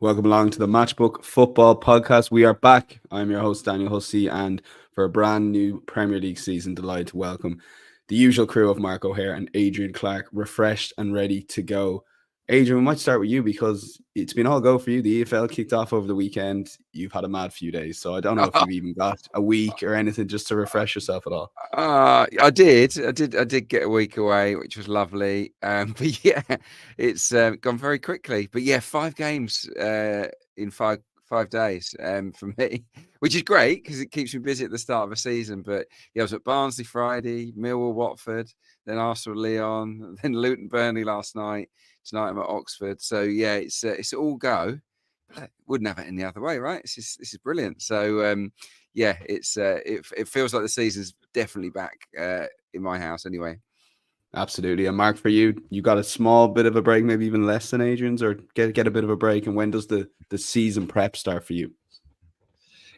Welcome along to the Matchbook Football Podcast. We are back. I'm your host, Daniel Hussey, and for a brand new Premier League season, delighted to welcome the usual crew of Mark O'Haire and Adrian Clarke, refreshed and ready to go. Adrian, we might start with you because it's been all go for you. The EFL kicked off over the weekend. You've had a mad few days, so I don't know if you've even got a week or anything just to refresh yourself at all. I did get a week away, which was lovely. But yeah, it's gone very quickly. But yeah, 5 games in five days for me, which is great because it keeps me busy at the start of a season. But yeah, I was at Barnsley Friday, Millwall Watford, then Arsenal Lyon, then Luton Burnley last night. Tonight I'm at Oxford. So yeah, it's all go. Wouldn't have it any other way, right? This is brilliant. So yeah, it feels like the season's definitely back in my house anyway. Absolutely. And Mark, for you, you got a small bit of a break, maybe even less than Adrian's, or get a bit of a break. And when does the season prep start for you?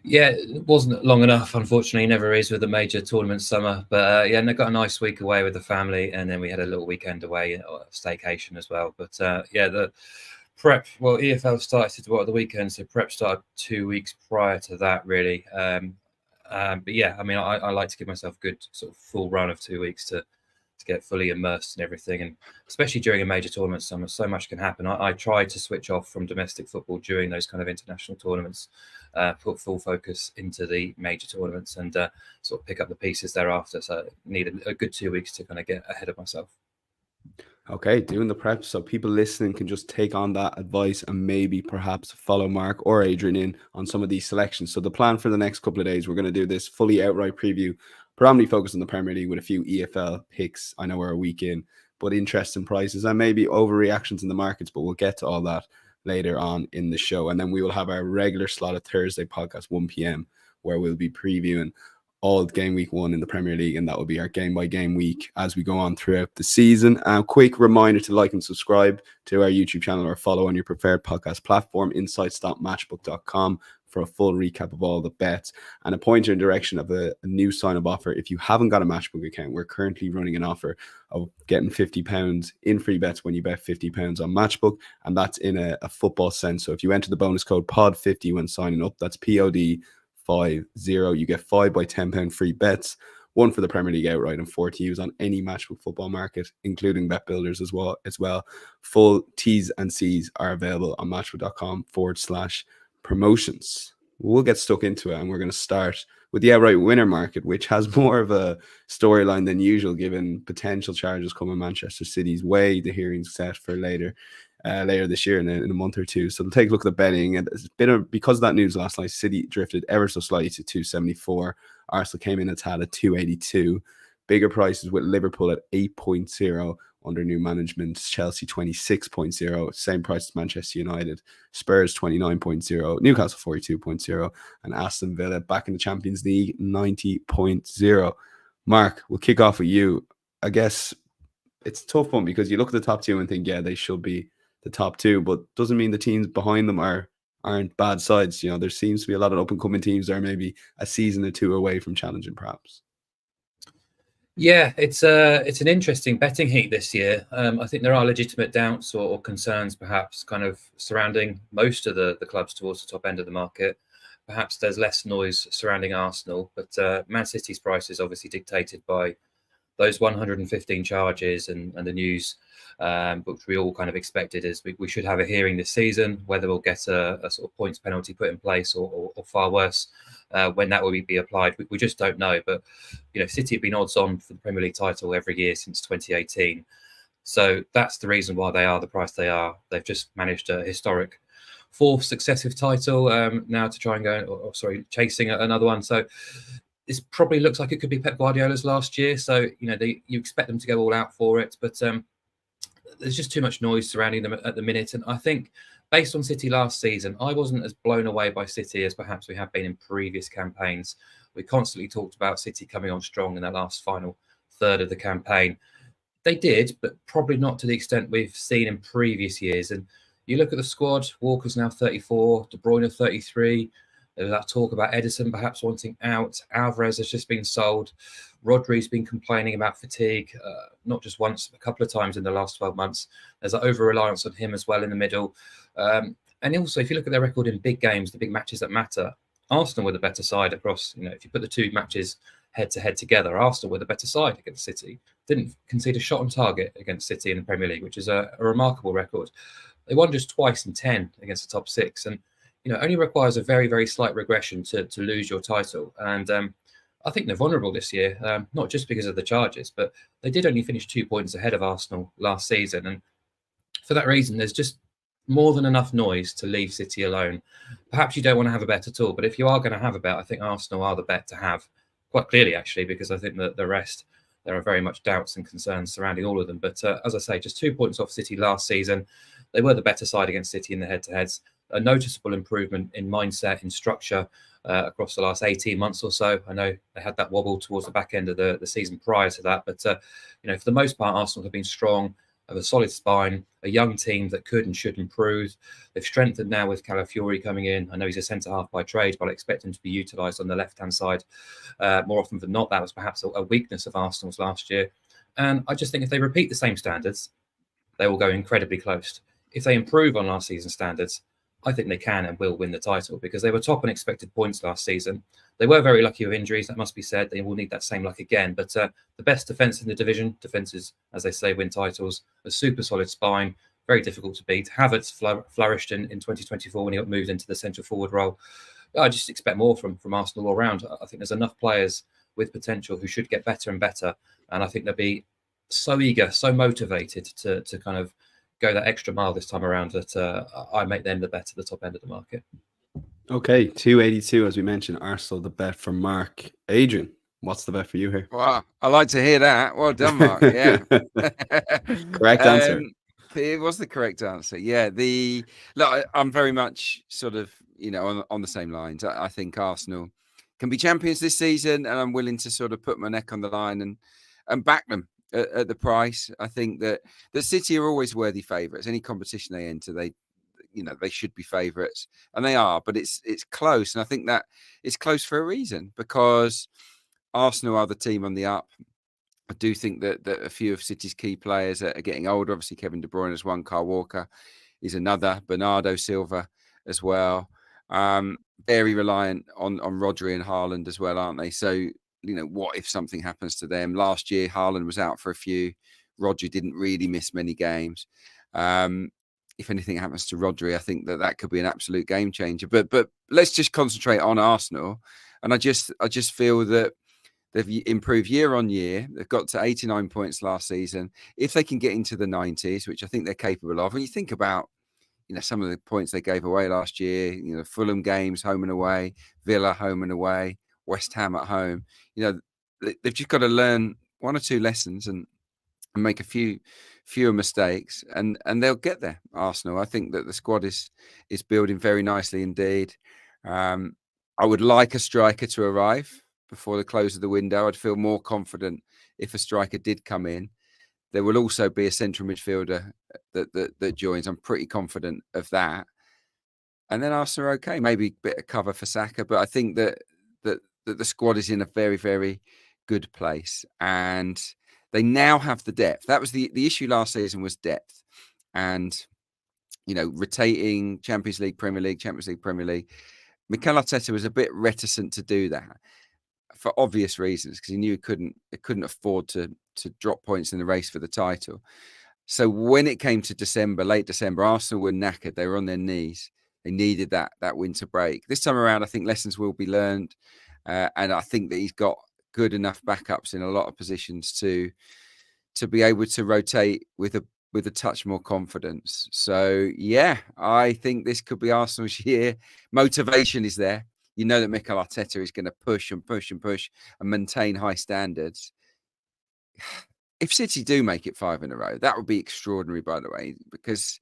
Yeah, it wasn't long enough, unfortunately. Never is with the major tournament summer. But yeah, and I got a nice week away with the family, and then we had a little weekend away, staycation as well. But yeah, the prep, well, EFL started at the weekend, so prep started 2 weeks prior to that, really. But yeah, I mean, I like to give myself a good sort of full run of 2 weeks to get fully immersed in everything, and especially during a major tournament summer, so much can happen. I try to switch off from domestic football during those kind of international tournaments, put full focus into the major tournaments, and sort of pick up the pieces thereafter. So I need a good 2 weeks to kind of get ahead of myself. Okay, doing the prep so people listening can just take on that advice and maybe perhaps follow Mark or Adrian in on some of these selections. So the plan for the next couple of days, we're going to do this fully outright preview, predominantly focused on the Premier League with a few EFL picks. I know we're a week in, but interesting prices and maybe overreactions in the markets, but we'll get to all that later on in the show. And then we will have our regular slotted Thursday podcast, 1 p.m, where we'll be previewing all game week 1 in the Premier League, and that will be our game by game week as we go on throughout the season. Quick reminder to like and subscribe to our YouTube channel or follow on your preferred podcast platform, insights.matchbook.com, for a full recap of all the bets and a pointer in direction of a new sign-up offer. If you haven't got a Matchbook account, we're currently running an offer of getting £50 in free bets when you bet £50 on Matchbook, and that's in a football sense. So if you enter the bonus code POD50 when signing up, that's POD50, you get 5 by £10 free bets, 1 for the Premier League outright and 4 to use on any Matchbook football market, including bet builders as well. Full T's and C's are available on matchbook.com/promotions. We'll get stuck into it, and we're going to start with the outright winner market, which has more of a storyline than usual given potential charges coming Manchester City's way. The hearing's set for later this year in a month or two. So we'll take a look at the betting. And it's been because of that news last night, City drifted ever so slightly to 274. Arsenal came in a tad at 282. Bigger prices with Liverpool at 8.0 under new management, Chelsea 26.0, same price as Manchester United, Spurs 29.0, Newcastle 42.0, and Aston Villa back in the Champions League 90.0. Mark, we'll kick off with you. I guess it's a tough one because you look at the top 2 and think, yeah, they should be the top 2, but doesn't mean the teams behind them aren't bad sides. You know, there seems to be a lot of up and coming teams that are maybe a season or 2 away from challenging, perhaps. Yeah, it's an interesting betting heat this year. I think there are legitimate doubts or concerns, perhaps, kind of surrounding most of the clubs towards the top end of the market. Perhaps there's less noise surrounding Arsenal, but Man City's price is obviously dictated by those 115 charges and the news, which we all kind of expected is we should have a hearing this season. Whether we'll get a sort of points penalty put in place or far worse, when that will be applied, we just don't know. But you know, City have been odds on for the Premier League title every year since 2018, so that's the reason why they are the price they are. They've just managed a historic 4th successive title now to try and go, chasing another one. So this probably looks like it could be Pep Guardiola's last year. So, you know, you expect them to go all out for it, but there's just too much noise surrounding them at the minute. And I think based on City last season, I wasn't as blown away by City as perhaps we have been in previous campaigns. We constantly talked about City coming on strong in that last final third of the campaign. They did, but probably not to the extent we've seen in previous years. And you look at the squad, Walker's now 34, De Bruyne 33. There's that talk about Edison perhaps wanting out. Alvarez has just been sold. Rodri's been complaining about fatigue, not just once, a couple of times in the last 12 months. There's an over-reliance on him as well in the middle. And also, if you look at their record in big games, the big matches that matter, Arsenal were the better side across, if you put the two matches head to head together, Arsenal were the better side against City. Didn't concede a shot on target against City in the Premier League, which is a remarkable record. They won just twice in 10 against the top six, and only requires a very, very slight regression to lose your title. And I think they're vulnerable this year, not just because of the charges, but they did only finish 2 points ahead of Arsenal last season. And for that reason, there's just more than enough noise to leave City alone. Perhaps you don't want to have a bet at all, but if you are going to have a bet, I think Arsenal are the bet to have, quite clearly, actually, because I think that the rest, there are very much doubts and concerns surrounding all of them. But as I say, just 2 points off City last season. They were the better side against City in the head-to-heads. A noticeable improvement in mindset, in structure across the last 18 months or so. I know they had that wobble towards the back end of the season prior to that, but for the most part, Arsenal have been strong, have a solid spine, a young team that could and should improve. They've strengthened now with Calafiori coming in. I know he's a centre-half by trade, but I expect him to be utilised on the left-hand side more often than not. That was perhaps a weakness of Arsenal's last year. And I just think if they repeat the same standards, they will go incredibly close. If they improve on last season's standards, I think they can and will win the title, because they were top on expected points last season. They were very lucky with injuries, that must be said. They will need that same luck again. But the best defence in the division, defences, as they say, win titles, a super solid spine, very difficult to beat. Havertz flourished in 2024 when he got moved into the central forward role. I just expect more from Arsenal all round. I think there's enough players with potential who should get better and better. And I think they'll be so eager, so motivated to kind of go that extra mile this time around that I make them the bet at the top end of the market. Okay, 282, as we mentioned, Arsenal, the bet for Mark. Adrian, what's the bet for you here? Wow, I like to hear that. Well done, Mark. Yeah. Correct answer. It was the correct answer. Yeah. Look, I'm very much sort of, on the same lines. I think Arsenal can be champions this season, and I'm willing to sort of put my neck on the line and back them at the price. I think that the City are always worthy favourites. Any competition they enter, they should be favourites, and they are. But it's close, and I think that it's close for a reason, because Arsenal are the team on the up. I do think that a few of City's key players are getting older. Obviously, Kevin De Bruyne is one. Kyle Walker is another. Bernardo Silva as well. Very reliant on Rodri and Haaland as well, aren't they? So, what if something happens to them? Last year, Haaland was out for a few. Rodri didn't really miss many games. If anything happens to Rodri, I think that could be an absolute game changer. But let's just concentrate on Arsenal. And I just feel that they've improved year on year. They've got to 89 points last season. If they can get into the 90s, which I think they're capable of, and you think about, some of the points they gave away last year, Fulham games, home and away, Villa, home and away, West Ham at home, they've just got to learn one or two lessons and make a fewer mistakes, and they'll get there. Arsenal, I think that the squad is building very nicely indeed. I would like a striker to arrive before the close of the window. I'd feel more confident if a striker did come in. There will also be a central midfielder that joins. I'm pretty confident of that. And then Arsenal are okay. Maybe a bit of cover for Saka, but I think that the squad is in a very, very good place, and they now have the depth. That was the issue last season, was depth, and rotating Champions League, Premier League, Champions League, Premier League. Mikel Arteta was a bit reticent to do that for obvious reasons, because he knew he couldn't afford to drop points in the race for the title. So when it came to December, late December, Arsenal were knackered. They were on their knees. They needed that winter break. This time around, I think lessons will be learned, and I think that he's got good enough backups in a lot of positions to be able to rotate with a touch more confidence. So yeah, I think this could be Arsenal's year. Motivation is there. That Mikel Arteta is going to push and push and push and maintain high standards. If City do make it 5 in a row, that would be extraordinary, by the way, because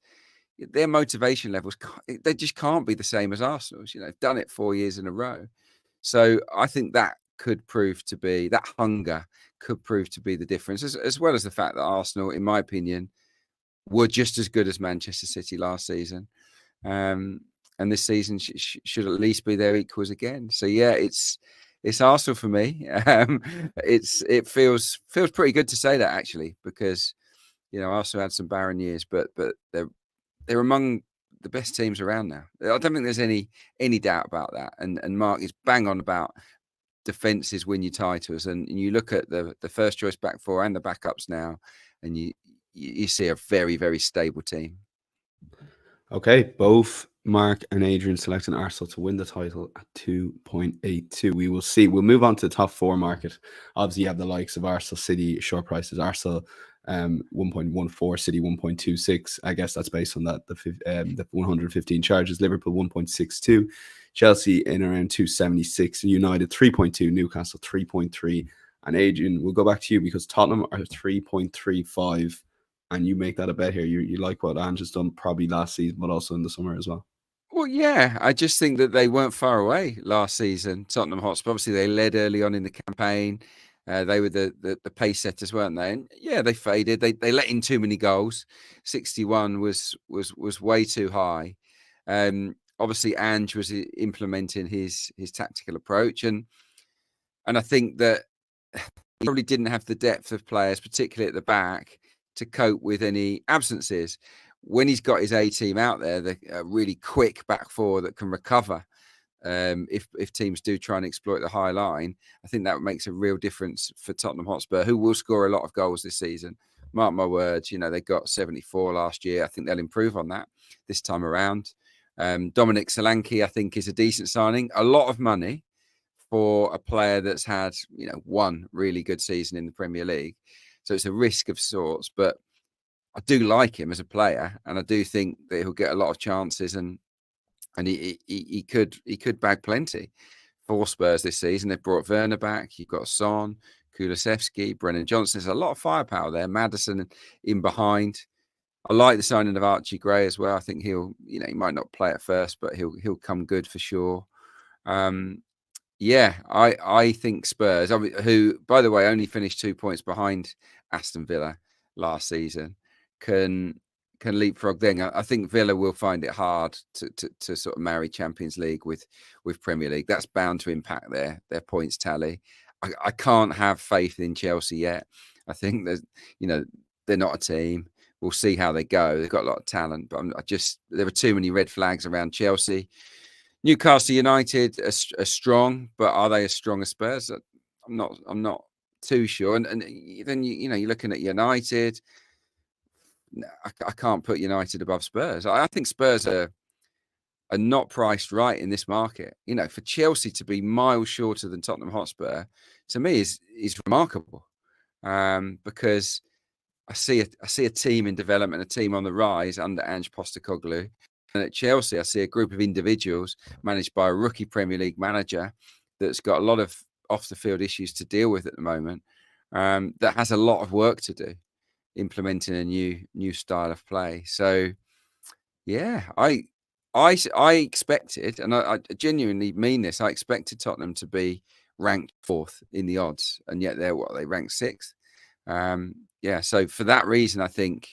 their motivation levels, they just can't be the same as Arsenal's. They've done it 4 years in a row. So I think that could prove to be, that hunger could prove to be the difference, as well as the fact that Arsenal, in my opinion, were just as good as Manchester City last season. And this season should at least be their equals again. So yeah, it's Arsenal for me. It feels pretty good to say that, actually, because Arsenal had some barren years, but they're among the best teams around now. I don't think there's any doubt about that. And Mark is bang on about defenses win you titles, and you look at the first choice back four and the backups now, and you see a very, very stable team. Okay, both Mark and Adrian selecting Arsenal to win the title at 2.82. We will see. We'll move on to the top four market. Obviously, you have the likes of Arsenal, City, short prices. Arsenal 1.14, City 1.26. I guess that's based on that the 115 charges. Liverpool 1.62, Chelsea in around 2.76, United 3.2, Newcastle 3.3. And Adrian, we'll go back to you because Tottenham are 3.35. And you make that a bet here. You like what Ange has done probably last season, but also in the summer as well. Well, yeah, I just think that they weren't far away last season. Tottenham Hotspur, obviously, they led early on in the campaign. They were the pace setters, weren't they? And yeah, they faded. They let in too many goals. 61 was way too high. Obviously, Ange was implementing his tactical approach, and I think that he probably didn't have the depth of players, particularly at the back, to cope with any absences. When he's got his A team out there, they're really quick back four that can recover. If teams do try and exploit the high line, I think that makes a real difference for Tottenham Hotspur, who will score a lot of goals this season. Mark my words, they got 74 last year. I think they'll improve on that this time around. Dominic Solanke, I think, is a decent signing. A lot of money for a player that's had, one really good season in the Premier League. So it's a risk of sorts, but I do like him as a player, and I do think that he'll get a lot of chances, and he could bag plenty for Spurs this season. They've brought Werner back. You've got Son, Kulusevski, Brennan Johnson. There's a lot of firepower there. Maddison in behind. I like the signing of Archie Gray as well. I think he'll, he might not play at first, but he'll come good for sure. Yeah, I think Spurs, who, by the way, only finished 2 points behind Aston Villa last season, can leapfrog then. I think Villa will find it hard to sort of marry Champions League with Premier League. That's bound to impact their points tally. I can't have faith in Chelsea yet. I think that, they're not a team. We'll see how they go. They've got a lot of talent, but there are too many red flags around Chelsea. Newcastle United are strong, but are they as strong as Spurs? I'm not too sure. And then you're looking at United. I can't put United above Spurs. I think Spurs are not priced right in this market. For Chelsea to be miles shorter than Tottenham Hotspur, to me is remarkable, because I see a team in development, a team on the rise under Ange Postecoglou. And at Chelsea, I see a group of individuals managed by a rookie Premier League manager that's got a lot of off-the-field issues to deal with at the moment, that has a lot of work to do, implementing a new style of play. So, yeah, I expected, and I genuinely mean this, I expected Tottenham to be ranked fourth in the odds, and yet they ranked sixth. Yeah, so for that reason, I think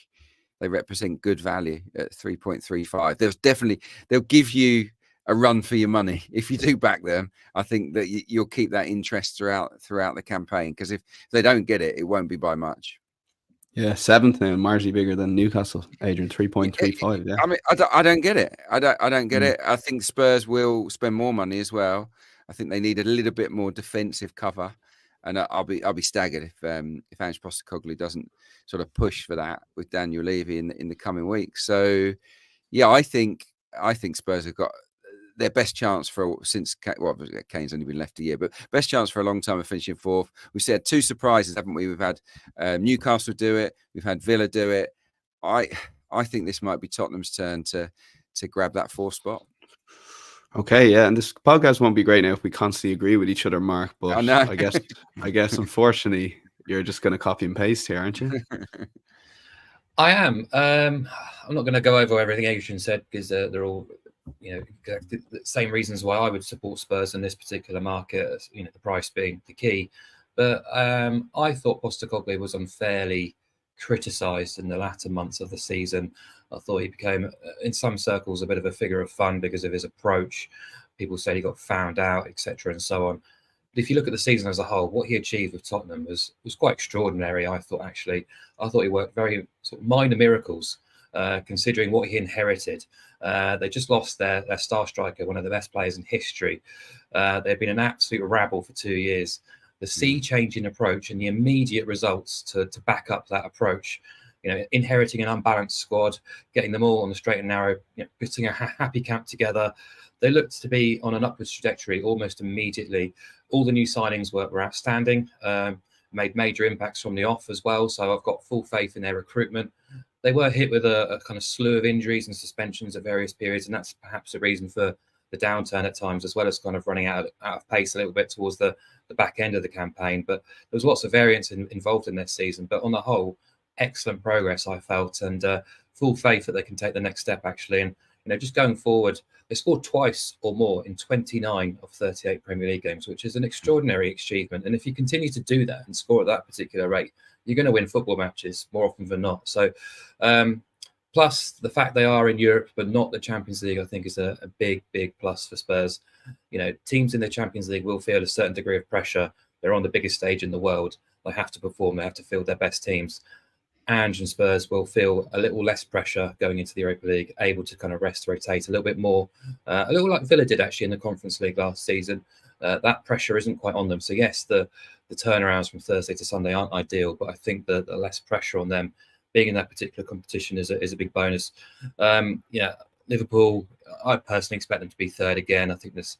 they represent good value at 3.35. They'll give you a run for your money if you do back them. I think that you'll keep that interest throughout the campaign, because if they don't get it, it won't be by much. Yeah, seventh now, marginally bigger than Newcastle. Adrian, 3.35. Yeah, I mean, I don't get it. I don't get it. I think Spurs will spend more money as well. I think they need a little bit more defensive cover, and I'll be staggered if Ange Postecoglou doesn't sort of push for that with Daniel Levy in the coming weeks. So, yeah, I think Spurs have got their best chance since Kane's only been left a year, but best chance for a long time of finishing fourth. We've said two surprises, haven't we? We've had Newcastle do it. We've had Villa do it. I think this might be Tottenham's turn to grab that fourth spot. Okay, yeah, and this podcast won't be great now if we constantly agree with each other, Mark. But I know. I guess, unfortunately, you're just going to copy and paste here, aren't you? I am. I'm not going to go over everything Adrian said, because they're all, the same reasons why I would support Spurs in this particular market. The price being the key. But I thought Postecoglou was unfairly criticised in the latter months of the season. I thought he became, in some circles, a bit of a figure of fun because of his approach. People said he got found out, etc., and so on. But if you look at the season as a whole, what he achieved with Tottenham was quite extraordinary. I thought he worked very sort of minor miracles considering what he inherited. They just lost their star striker, one of the best players in history. They've been an absolute rabble for 2 years. The sea change in approach and the immediate results to back up that approach, inheriting an unbalanced squad, getting them all on the straight and narrow, putting a happy camp together. They looked to be on an upwards trajectory almost immediately. All the new signings were outstanding, made major impacts from the off as well. So I've got full faith in their recruitment. They were hit with a kind of slew of injuries and suspensions at various periods, and that's perhaps a reason for the downturn at times, as well as kind of running out of pace a little bit towards the back end of the campaign. But there was lots of variance involved in this season. But on the whole, excellent progress, I felt, and full faith that they can take the next step, actually. And, just going forward, they scored twice or more in 29 of 38 Premier League games, which is an extraordinary achievement. And if you continue to do that and score at that particular rate, you're going to win football matches more often than not. So, plus the fact they are in Europe, but not the Champions League, I think is a big, big plus for Spurs. Teams in the Champions League will feel a certain degree of pressure. They're on the biggest stage in the world. They have to perform. They have to field their best teams. And Spurs will feel a little less pressure going into the Europa League, able to kind of rest, rotate a little bit more, a little like Villa did actually in the Conference League last season. That pressure isn't quite on them. So yes, the turnarounds from Thursday to Sunday aren't ideal, but I think the less pressure on them being in that particular competition is a big bonus. Liverpool, I personally expect them to be third again. I think there's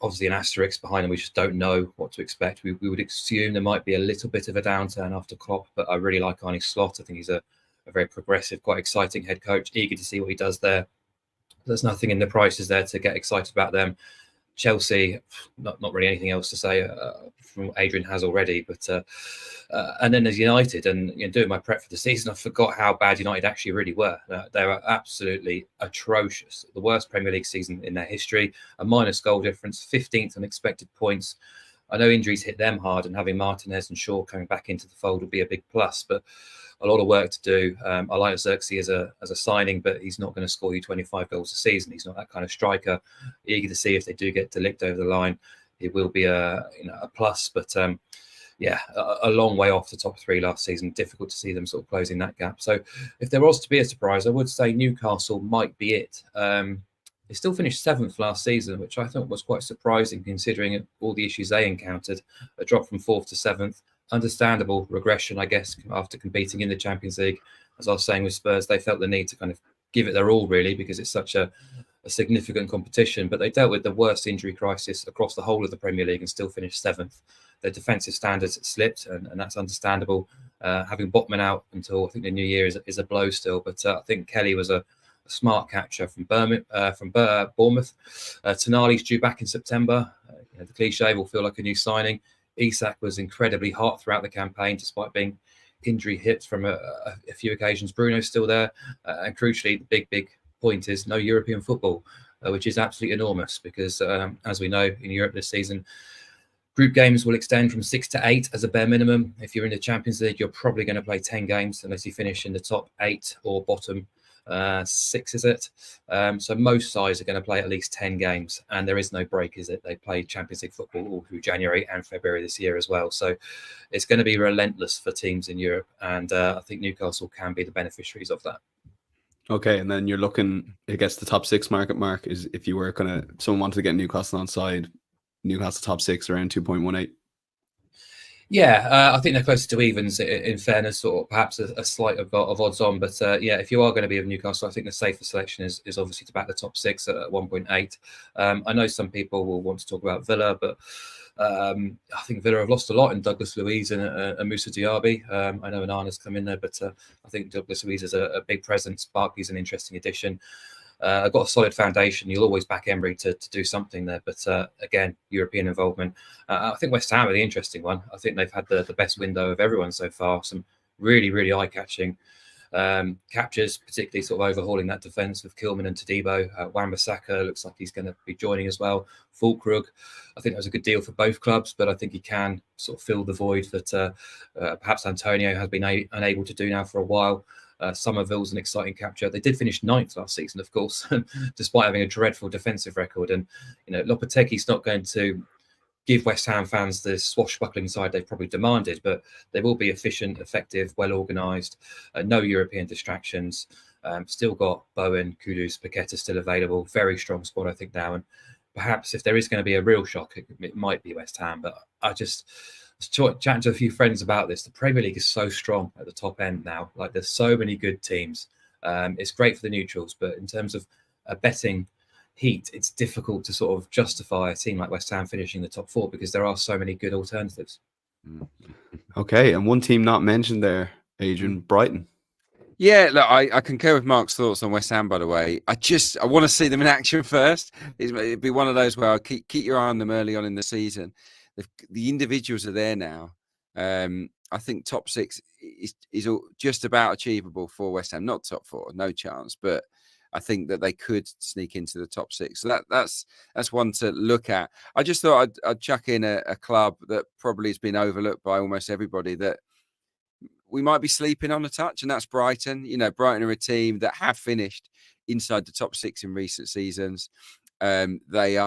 obviously an asterisk behind them. We just don't know what to expect. We would assume there might be a little bit of a downturn after Klopp, but I really like Arne Slot. I think he's a very progressive, quite exciting head coach. Eager to see what he does there. There's nothing in the prices there to get excited about them. Chelsea, not really anything else to say from what Adrian has already, but and then there's United, and doing my prep for the season, I forgot how bad United actually really were. They were absolutely atrocious. The worst Premier League season in their history, a minus goal difference, 15th on expected points. I know injuries hit them hard, and having Martinez and Shaw coming back into the fold will be a big plus, but a lot of work to do. I like Xerxes as a signing, but he's not going to score you 25 goals a season. He's not that kind of striker. Eager to see if they do get De Ligt over the line. It will be a plus, but a long way off the top three last season. Difficult to see them sort of closing that gap. So if there was to be a surprise, I would say Newcastle might be it. They still finished 7th last season, which I thought was quite surprising considering all the issues they encountered. A drop from 4th to 7th. Understandable regression, I guess, after competing in the Champions League. As I was saying with Spurs, they felt the need to kind of give it their all, really, because it's such a significant competition. But they dealt with the worst injury crisis across the whole of the Premier League and still finished 7th. Their defensive standards slipped, and that's understandable. Having Botman out until I think the new year is a blow still. But I think Kelly was a smart catcher from Bournemouth. Tonali's due back in September. The cliche will feel like a new signing. Isak was incredibly hot throughout the campaign, despite being injury hit from a few occasions. Bruno's still there. And crucially, the big point is no European football, which is absolutely enormous because, as we know, in Europe this season, group games will extend from 6 to 8 as a bare minimum. If you're in the Champions League, you're probably going to play 10 games unless you finish in the top 8 or bottom 6, is it? So most sides are going to play at least 10 games, and there is no break, is it? They play Champions League football all through January and February this year as well. So it's going to be relentless for teams in Europe, and I think Newcastle can be the beneficiaries of that. Okay, and then you're looking, I guess, the top 6 mark is if you were someone wanted to get Newcastle on side, Newcastle top 6 around 2.18. Yeah, I think they're closer to evens in fairness, or perhaps a slight of odds on. But if you are going to be of Newcastle, I think the safer selection is obviously to back the top 6 at 1.8. I know some people will want to talk about Villa, but I think Villa have lost a lot in Douglas Luiz and Moussa Diaby. I know Anana's come in there, but I think Douglas Luiz is a big presence. Barkley's an interesting addition. I've got a solid foundation. You'll always back Emery to do something there. But again, European involvement. I think West Ham are the interesting one. I think they've had the best window of everyone so far. Some really, really eye-catching captures, particularly sort of overhauling that defence with Kilman and Todibo. Wan-Bissaka looks like he's going to be joining as well. Fulkrug, I think that was a good deal for both clubs, but I think he can sort of fill the void that perhaps Antonio has been unable to do now for a while. Somerville's an exciting capture. They did finish 9th last season, of course, despite having a dreadful defensive record. And Lopetegui's not going to give West Ham fans the swashbuckling side they've probably demanded, but they will be efficient, effective, well organised, no European distractions. Still got Bowen, Kudus, Paqueta still available. Very strong squad, I think, now. And perhaps if there is going to be a real shock, it might be West Ham. But I was chatting to a few friends about this. The Premier League is so strong at the top end now. Like, there's so many good teams. It's great for the neutrals, but in terms of betting heat, it's difficult to sort of justify a team like West Ham finishing the top 4 because there are so many good alternatives. Okay, and one team not mentioned there, Adrian, Brighton. Yeah, look, I concur with Mark's thoughts on West Ham, by the way. I want to see them in action first. It'd be one of those where I'll keep your eye on them early on in the season. The individuals are there now. I think top 6 is just about achievable for West Ham. Not top 4, no chance, but I think that they could sneak into the top 6. So that's one to look at. I just thought I'd chuck in a club that probably has been overlooked by almost everybody, that we might be sleeping on a touch, and that's Brighton. You know, Brighton are a team that have finished inside the top 6 in recent seasons. They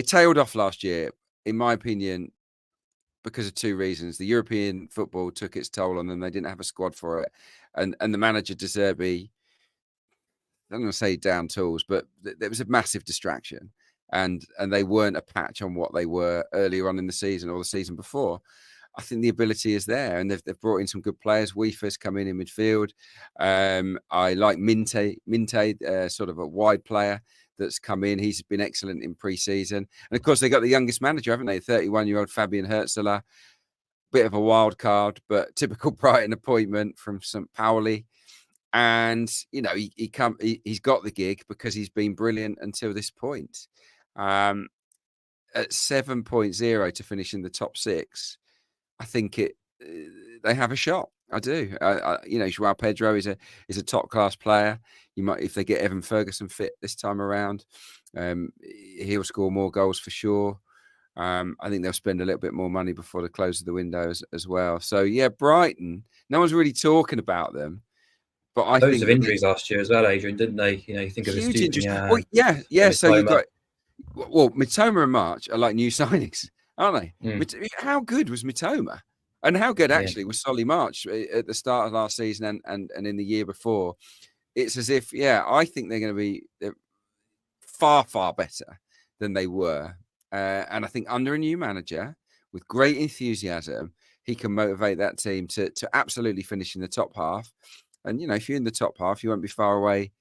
tailed off last year, in my opinion, because of 2 reasons. The European football took its toll on them. They didn't have a squad for it. And the manager, De Zerbi, I'm going to say down tools, but there was a massive distraction. And they weren't a patch on what they were earlier on in the season or the season before. I think the ability is there, and they've brought in some good players. Weefer's come in midfield. I like Minte, sort of a wide player that's come in. He's been excellent in pre-season. And, of course, they got the youngest manager, haven't they? 31-year-old Fabian Herzler. Bit of a wild card, but typical Brighton appointment from St. Pauli. And, you know, he's got the gig because he's been brilliant until this point. At 7.0 to finish in the top 6, I think they have a shot. I do. You know, Joao Pedro is a top class player. You might, if they get Evan Ferguson fit this time around, he'll score more goals for sure. I think they'll spend a little bit more money before the close of the window as well. So yeah, Brighton. No one's really talking about them, but I think of injuries last year as well, Adrian, didn't they? You know, you think of huge injuries. Well, yeah. So you've got Mitoma and March are like new signings, aren't they? How good was Mitoma? And how good actually was Solly March at the start of last season and in the year before? It's as if, I think they're going to be far, far better than they were. And I think under a new manager with great enthusiasm, he can motivate that team to absolutely finish in the top half. And, you know, if you're in the top half, you won't be far away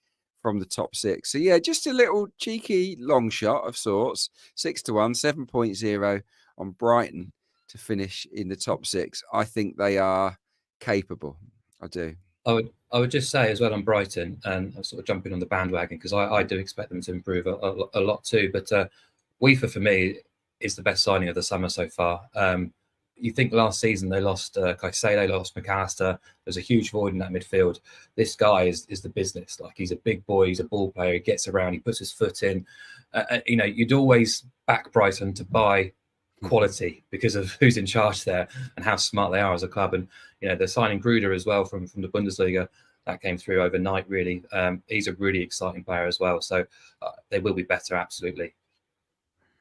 from the top 6. So, yeah, just a little cheeky long shot of sorts. 6-1, 7.0 on Brighton to finish in the top 6. I think they are capable. I do. I would just say as well on Brighton, and I'm sort of jumping on the bandwagon because I do expect them to improve a lot too. But Weefer for me is the best signing of the summer so far. You think last season they lost Caicedo, lost McAllister. There's a huge void in that midfield. This guy is the business. Like, he's a big boy. He's a ball player. He gets around. He puts his foot in. You know, you'd always back Brighton to buy quality because of who's in charge there and how smart they are as a club. And, you know, they're signing Gruder as well from the Bundesliga. That came through overnight, really. He's a really exciting player as well. So they will be better, absolutely.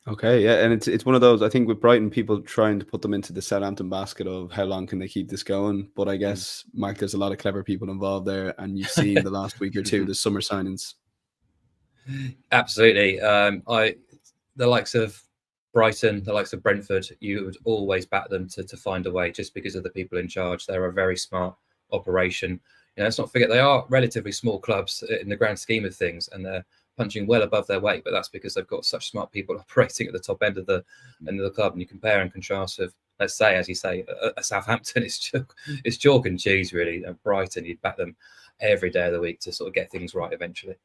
Okay, yeah, and it's one of those, I think with Brighton, people trying to put them into the Southampton basket of how long can they keep this going. But I guess, Mark, there's a lot of clever people involved there, and you've seen the last week or two, the summer signings. Absolutely. The likes of Brighton, the likes of Brentford, you would always back them to find a way just because of the people in charge. They're a very smart operation. You know, let's not forget they are relatively small clubs in the grand scheme of things, and they're punching well above their weight, but that's because they've got such smart people operating at the top end of the club. And you compare and contrast with, let's say, as you say, a Southampton, it's chalk and cheese, really. And Brighton, you'd back them every day of the week to sort of get things right eventually.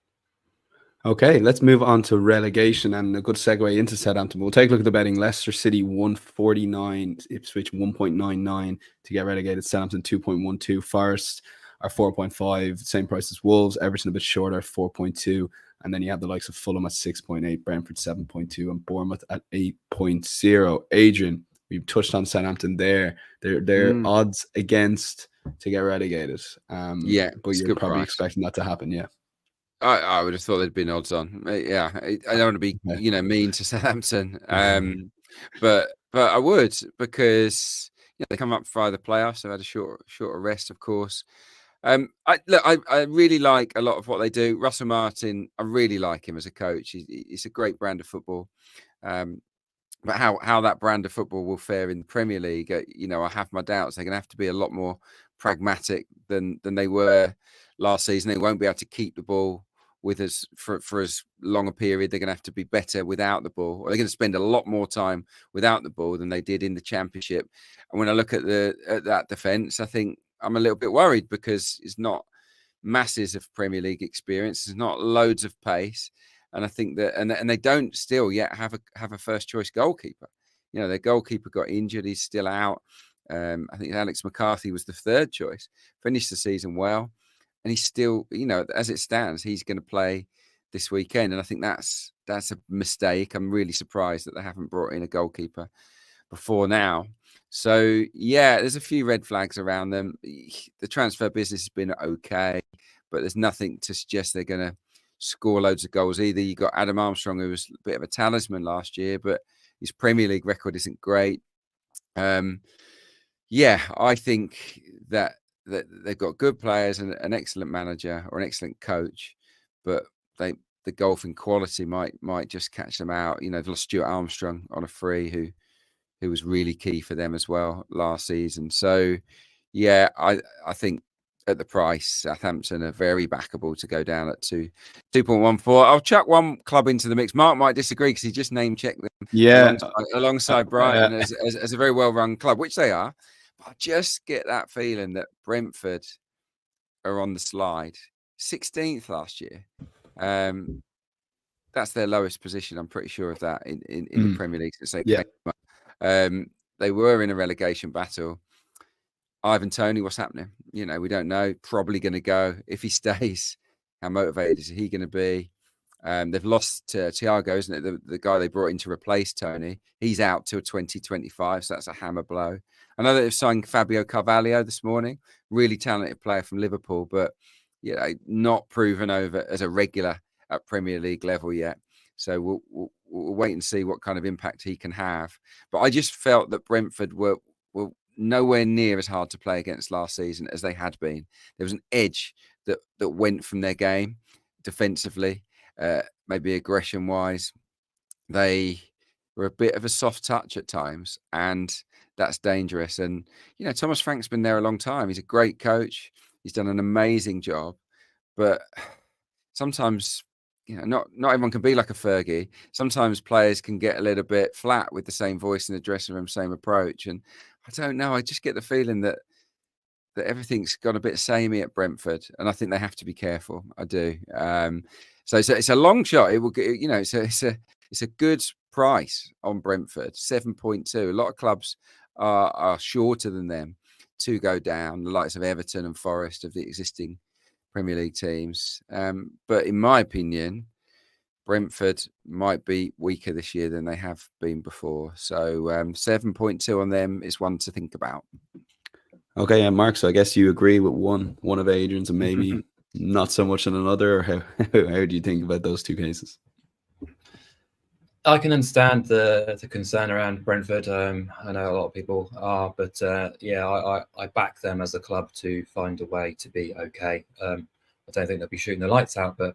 Okay, let's move on to relegation, and a good segue into Southampton. We'll take a look at the betting. Leicester City 149, Ipswich 1.99 to get relegated. Southampton 2.12. Forest are 4.5, same price as Wolves. Everton a bit shorter, 4.2. And then you have the likes of Fulham at 6.8, Brentford 7.2, and Bournemouth at 8.0. Adrian, we've touched on Southampton there. They're odds against to get relegated. But you're probably expecting that to happen, yeah. I would have thought they'd been odds on. Yeah, I don't want to be, mean to Southampton, but I would, because they come up via the playoffs. They've had a shorter rest, of course. I really like a lot of what they do. Russell Martin, I really like him as a coach. He's a great brand of football. But how that brand of football will fare in the Premier League, I have my doubts. They're going to have to be a lot more pragmatic than they were last season. They won't be able to keep the ball with us for as long a period. They're going to have to be better without the ball. Or they're going to spend a lot more time without the ball than they did in the Championship. And when I look at that defence, I think I'm a little bit worried, because it's not masses of Premier League experience. There's not loads of pace. And I think that, and they don't still yet have a first choice goalkeeper. Their goalkeeper got injured; he's still out. I think Alex McCarthy was the third choice. Finished the season well, and he's still, as it stands, he's going to play this weekend. And I think that's a mistake. I'm really surprised that they haven't brought in a goalkeeper before now. So yeah, there's a few red flags around them. The transfer business has been okay, but there's nothing to suggest they're going to score loads of goals either. You got Adam Armstrong, who was a bit of a talisman last year, but his Premier League record isn't great. I think that they've got good players and an excellent manager or an excellent coach, but the golfing quality might just catch them out. They've lost Stuart Armstrong on a free, who was really key for them as well last season. So yeah, I think at the price, Southampton are very backable to go down at 2.14. I'll chuck one club into the mix. Mark might disagree, because he just name checked them alongside Brighton as a very well run club, which they are. But I just get that feeling that Brentford are on the slide. 16th last year. That's their lowest position. I'm pretty sure of that in the Premier League since they came up. They were in a relegation battle. Ivan Toney, what's happening? We don't know. Probably going to go. If he stays, how motivated is he going to be? They've lost Thiago, isn't it? The guy they brought in to replace Toney. He's out till 2025, so that's a hammer blow. I know that they've signed Fabio Carvalho this morning. Really talented player from Liverpool, but not proven over as a regular at Premier League level yet. So we'll wait and see what kind of impact he can have. But I just felt that Brentford were nowhere near as hard to play against last season as they had been. There was an edge that went from their game defensively, maybe aggression wise. They were a bit of a soft touch at times, and that's dangerous. And Thomas Frank's been there a long time. He's a great coach. He's done an amazing job, but sometimes not everyone can be like a Fergie. Sometimes players can get a little bit flat with the same voice in the dressing room, same approach. And I don't know. I just get the feeling that everything's gone a bit samey at Brentford, and I think they have to be careful. I do. So it's a long shot. It will, it's a good price on Brentford, 7.2. A lot of clubs are shorter than them to go down. The likes of Everton and Forest, of the existing Premier League teams. But in my opinion, Brentford might be weaker this year than they have been before. So 7.2 on them is one to think about. Okay, and Mark, so I guess you agree with one of Adrian's and maybe not so much on another, or how do you think about those two cases? I can understand the concern around Brentford. I know a lot of people are, but I back them as a club to find a way to be okay. I don't think they'll be shooting the lights out, but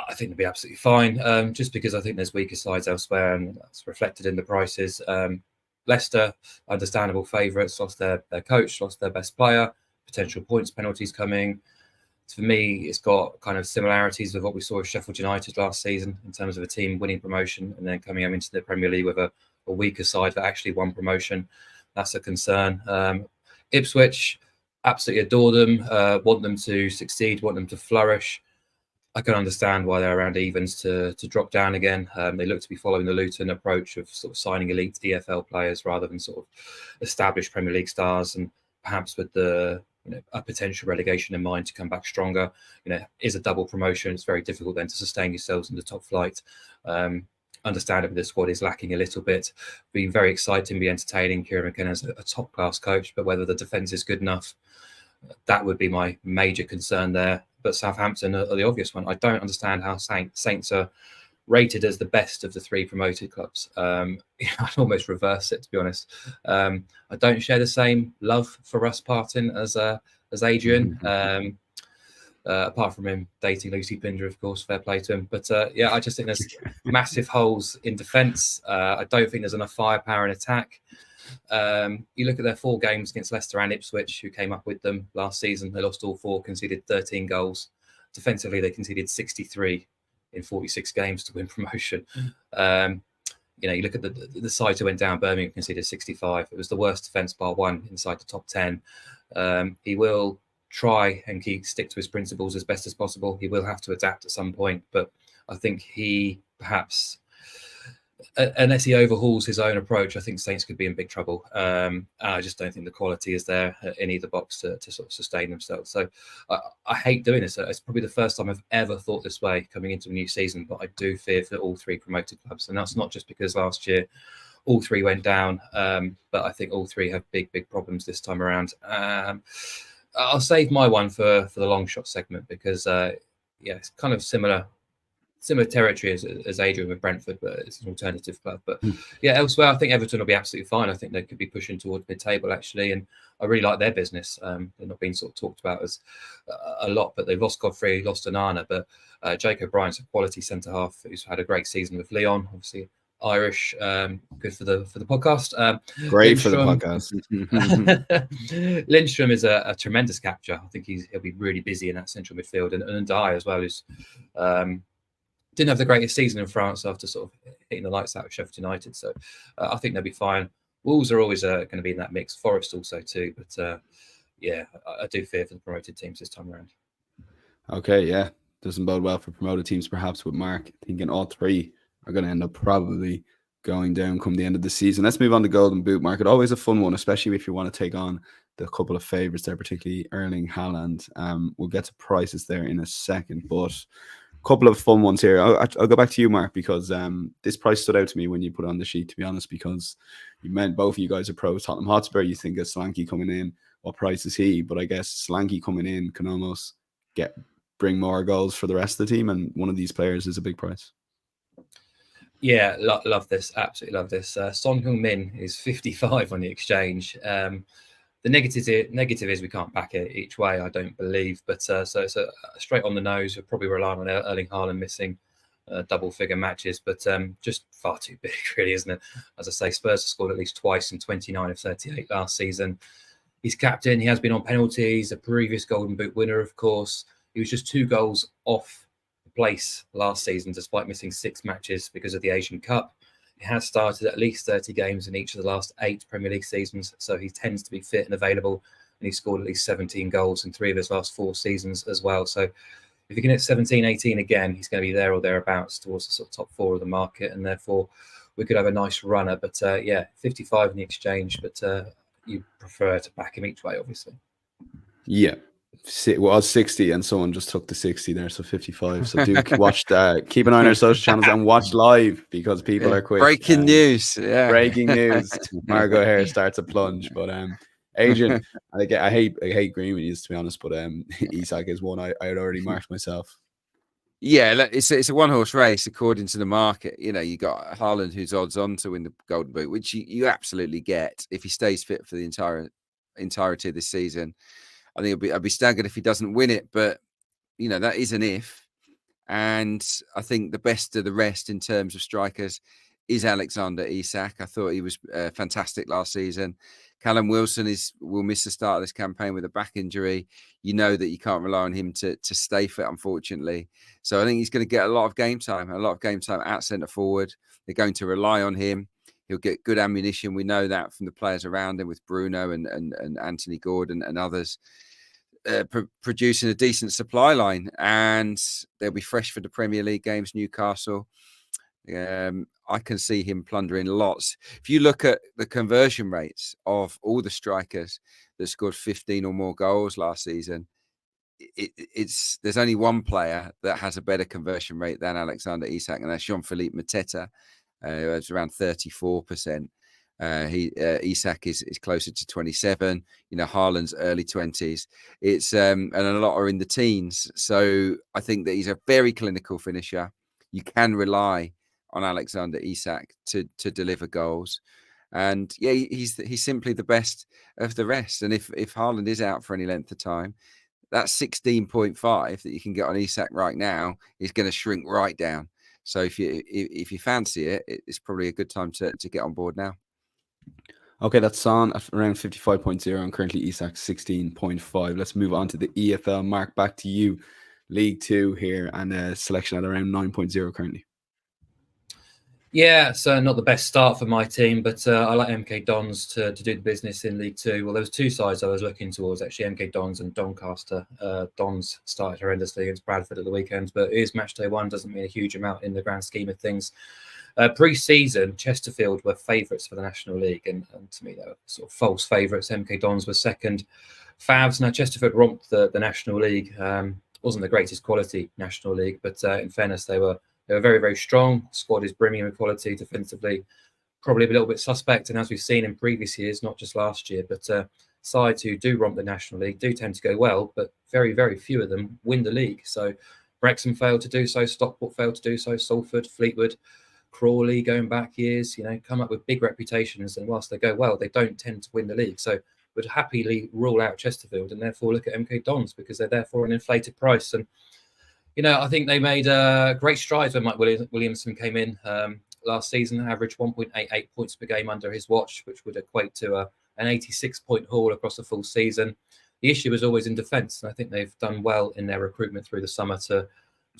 I think they'll be absolutely fine. Just because I think there's weaker sides elsewhere, and that's reflected in the prices. Leicester, understandable favourites, lost their coach, lost their best player, potential points penalties coming. For me, it's got kind of similarities with what we saw with Sheffield United last season in terms of a team winning promotion and then coming into the Premier League with a weaker side that actually won promotion. That's a concern. Ipswich, absolutely adore them, want them to succeed, want them to flourish. I can understand why they're around evens to drop down again. They look to be following the Luton approach of sort of signing elite EFL players rather than sort of established Premier League stars, and perhaps with the a potential relegation in mind to come back stronger. Is a double promotion. It's very difficult then to sustain yourselves in the top flight. Understandably, the squad is lacking a little bit. Being very exciting, be entertaining. Kieran McKenna's a top class coach, but whether the defence is good enough, That would be my major concern there. But Southampton are the obvious one. I don't understand how Saints are rated as the best of the 3 promoted clubs. I'd almost reverse it, to be honest. I don't share the same love for Russ Parton as Adrian. Apart from him dating Lucy Pinder, of course, fair play to him. But yeah, I just think there's massive holes in defence. I don't think there's enough firepower in attack. You look at their 4 games against Leicester and Ipswich, who came up with them last season. They lost all 4, conceded 13 goals. Defensively, they conceded 63 in 46 games to win promotion. You look at the side who went down, Birmingham conceded 65. It was the worst defence bar 1 inside the top 10. He will try and stick to his principles as best as possible. He will have to adapt at some point, but I think he perhaps, unless he overhauls his own approach, I think Saints could be in big trouble. I just don't think the quality is there in either box to sort of sustain themselves. So I hate doing this. It's probably the first time I've ever thought this way coming into a new season, but I do fear for all 3 promoted clubs. And that's not just because last year all 3 went down, but I think all 3 have big problems this time around. I'll save my one for the long shot segment because, it's kind of similar territory as Adrian with Brentford, but it's an alternative club. But yeah, elsewhere, I think Everton will be absolutely fine. I think they could be pushing towards mid-table, actually. And I really like their business. They're not being sort of talked about as a lot, but they've lost Godfrey, lost Onana. But Jake O'Brien's a quality centre-half who's had a great season with Lyon, obviously. Irish, good for the podcast. Great for the podcast. Lindstrom is a tremendous capture. I think he'll be really busy in that central midfield, and Ndiaye as well, who's didn't have the greatest season in France after sort of hitting the lights out of Sheffield United. So I think they'll be fine. Wolves are always going to be in that mix. Forest also too, but I do fear for the promoted teams this time around. Okay, yeah, doesn't bode well for promoted teams. Perhaps with Mark thinking all 3 are going to end up probably going down come the end of the season. Let's move on to Golden Boot market. Always a fun one, especially if you want to take on the couple of favourites there, particularly Erling Haaland. We'll get to prices there in a second, but a couple of fun ones here. I'll go back to you, Mark, because this price stood out to me when you put it on the sheet, to be honest, because you meant both of you guys are pros. Tottenham Hotspur, you think of Solanke coming in. What price is he? But I guess Solanke coming in can almost bring more goals for the rest of the team, and one of these players is a big price. Yeah, love this. Absolutely love this. Son Heung-min is 55 on the exchange. The negative is we can't back it each way, I don't believe. But so it's a straight on the nose. We're probably relying on Erling Haaland missing double-figure matches, but just far too big, really, isn't it? As I say, Spurs have scored at least twice in 29 of 38 last season. He's captain. He has been on penalties. A previous Golden Boot winner, of course. He was just 2 goals off place last season, despite missing 6 matches because of the Asian Cup. He has started at least 30 games in each of the last 8 Premier League seasons, so he tends to be fit and available, and he's scored at least 17 goals in 3 of his last 4 seasons as well. So if he can hit 17, 18 again, he's going to be there or thereabouts towards the sort of top 4 of the market, and therefore we could have a nice runner. But 55 in the exchange, but you prefer to back him each way, obviously. Yeah. Well, I was 60 and someone just took the 60 there, so 55. So do watch keep an eye on our social channels and watch live, because people are quick. Breaking news. Yeah. Breaking news. Margot O'Haire starts a plunge. But Adrian, I hate agreeing with you, to be honest, but Isak is one I had already marked myself. Yeah, it's a one-horse race according to the market. You got Haaland, who's odds on to win the Golden Boot, which you absolutely get if he stays fit for the entirety of this season. I think I'd be staggered if he doesn't win it, but that is an if. And I think the best of the rest in terms of strikers is Alexander Isak. I thought he was fantastic last season. Callum Wilson will miss the start of this campaign with a back injury. You know that you can't rely on him to stay fit, unfortunately. So I think he's going to get a lot of game time at centre forward. They're going to rely on him. He'll get good ammunition. We know that from the players around him, with Bruno and Anthony Gordon and others. Producing a decent supply line, and they'll be fresh for the Premier League games. Newcastle, I can see him plundering lots. If you look at the conversion rates of all the strikers that scored 15 or more goals last season, there's only one player that has a better conversion rate than Alexander Isak, and that's Jean-Philippe Mateta, who has around 34%. Isak is closer to 27. Haaland's early 20s. It's and a lot are in the teens. So I think that he's a very clinical finisher. You can rely on Alexander Isak to deliver goals. And yeah, he's simply the best of the rest. And if Haaland is out for any length of time, that 16.5 that you can get on Isak right now is going to shrink right down. So if you fancy it, it's probably a good time to get on board now. Okay, that's Son at around 55.0 and currently Isak 16.5. Let's move on to the EFL. Mark, back to you. League 2 here and a selection at around 9.0 currently. Yeah, so not the best start for my team, but I like MK Dons to do the business in League 2. Well, there was two sides I was looking towards, actually, MK Dons and Doncaster. Dons started horrendously against Bradford at the weekend, but it is match day one, doesn't mean a huge amount in the grand scheme of things. Pre-season, Chesterfield were favourites for the National League, and to me, they were sort of false favourites. MK Dons were second. Favs, now Chesterfield romped the National League. Wasn't the greatest quality National League, but in fairness, they were very, very strong. Squad is brimming with quality defensively, probably a little bit suspect. And as we've seen in previous years, not just last year, but sides who do romp the National League do tend to go well, but very, very few of them win the league. So Wrexham failed to do so, Stockport failed to do so, Salford, Fleetwood, Crawley, going back years, come up with big reputations. And whilst they go well, they don't tend to win the league. So would happily rule out Chesterfield and therefore look at MK Dons because they're therefore an inflated price. And I think they made great strides when Mike Williamson came in last season, averaged 1.88 points per game under his watch, which would equate to an 86-point haul across the full season. The issue was always in defence, and I think they've done well in their recruitment through the summer to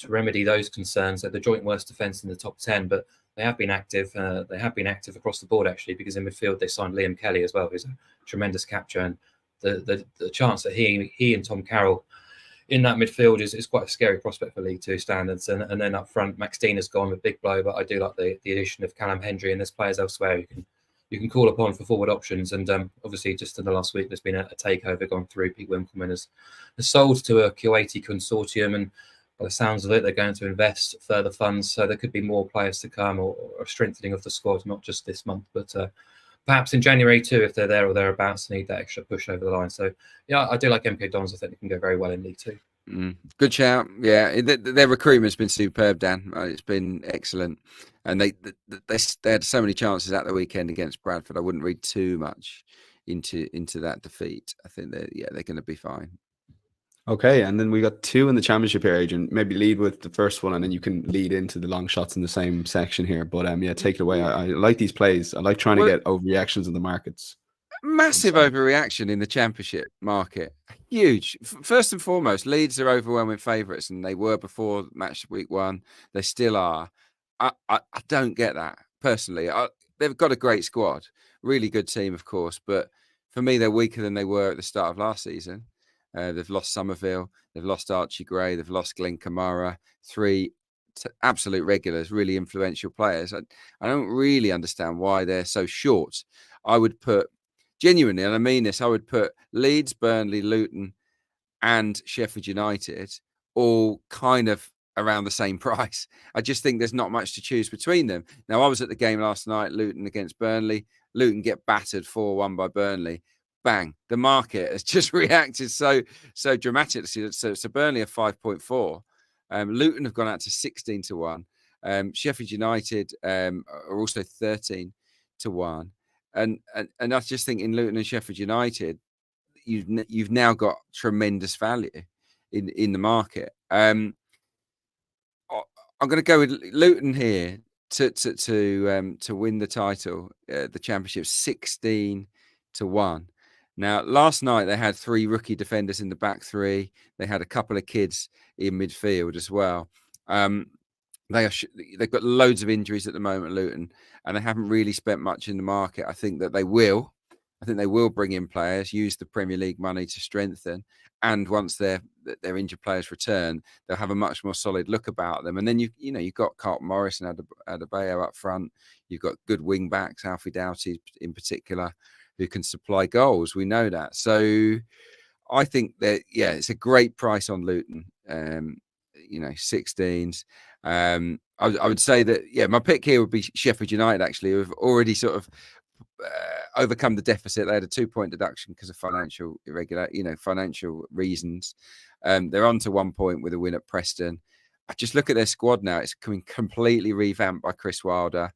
remedy those concerns. They're the joint worst defence in the top 10, but they have been active. They have been active across the board, actually, because in midfield they signed Liam Kelly as well, who's a tremendous capture. And the chance that he and Tom Carroll in that midfield is quite a scary prospect for League Two standards. And then up front, Max Dean has gone with big blow, but I do like the addition of Callum Hendry, and there's players elsewhere you can call upon for forward options. And obviously, just in the last week, there's been a takeover gone through. Pete Winkleman has sold to a Kuwaiti consortium, and by the sounds of it, they're going to invest further funds. So there could be more players to come, or a strengthening of the squad, not just this month, but perhaps in January too, if they're there or thereabouts, need that extra push over the line. So yeah, I do like MK Dons. I think they can go very well in League Two. Good shout. Yeah, their recruitment's been superb, Dan. It's been excellent, and they had so many chances at the weekend against Bradford. I wouldn't read too much into that defeat. I think they're going to be fine. Okay, and then we got two in the championship here, Adrian. Maybe lead with the first one, and then you can lead into the long shots in the same section here. But yeah, take it away. I like these plays. I like trying to get overreactions in the markets. Massive overreaction in the championship market. Huge. First and foremost, Leeds are overwhelming favourites, and they were before match week one. They still are. I don't get that personally. They've got a great squad, really good team, of course, but for me, they're weaker than they were at the start of last season. They've lost Somerville, they've lost Archie Gray, they've lost Glenn Kamara, three absolute regulars, really influential players. I don't really understand why they're so short. I would put, genuinely, and I mean this, I would put Leeds, Burnley, Luton, and Sheffield United all kind of around the same price. I just think there's not much to choose between them. Now, I was at the game last night, Luton against Burnley. Luton get battered 4-1 by Burnley. Bang, the market has just reacted so dramatically. So Burnley are 5.4. Luton have gone out to 16-1. Sheffield United are also 13-1. And I just think in Luton and Sheffield United, you've now got tremendous value in the market. I'm going to go with Luton here to win the title, the championship, 16-1. Now, last night they had three rookie defenders in the back three. They had a couple of kids in midfield as well. They've got loads of injuries at the moment, Luton, and they haven't really spent much in the market. I think that they will. I think they will bring in players, use the Premier League money to strengthen, and once their injured players return, they'll have a much more solid look about them. And then you've got Carlton Morris and Adebayo up front. You've got good wing backs, Alfie Doughty in particular, who can supply goals. We know that. So I think that, it's a great price on Luton. 16s. I would say that, my pick here would be Sheffield United, actually, who have already sort of overcome the deficit. They had a 2-point deduction because of financial financial reasons. They're on to 1 point with a win at Preston. I just look at their squad now. It's coming completely revamped by Chris Wilder.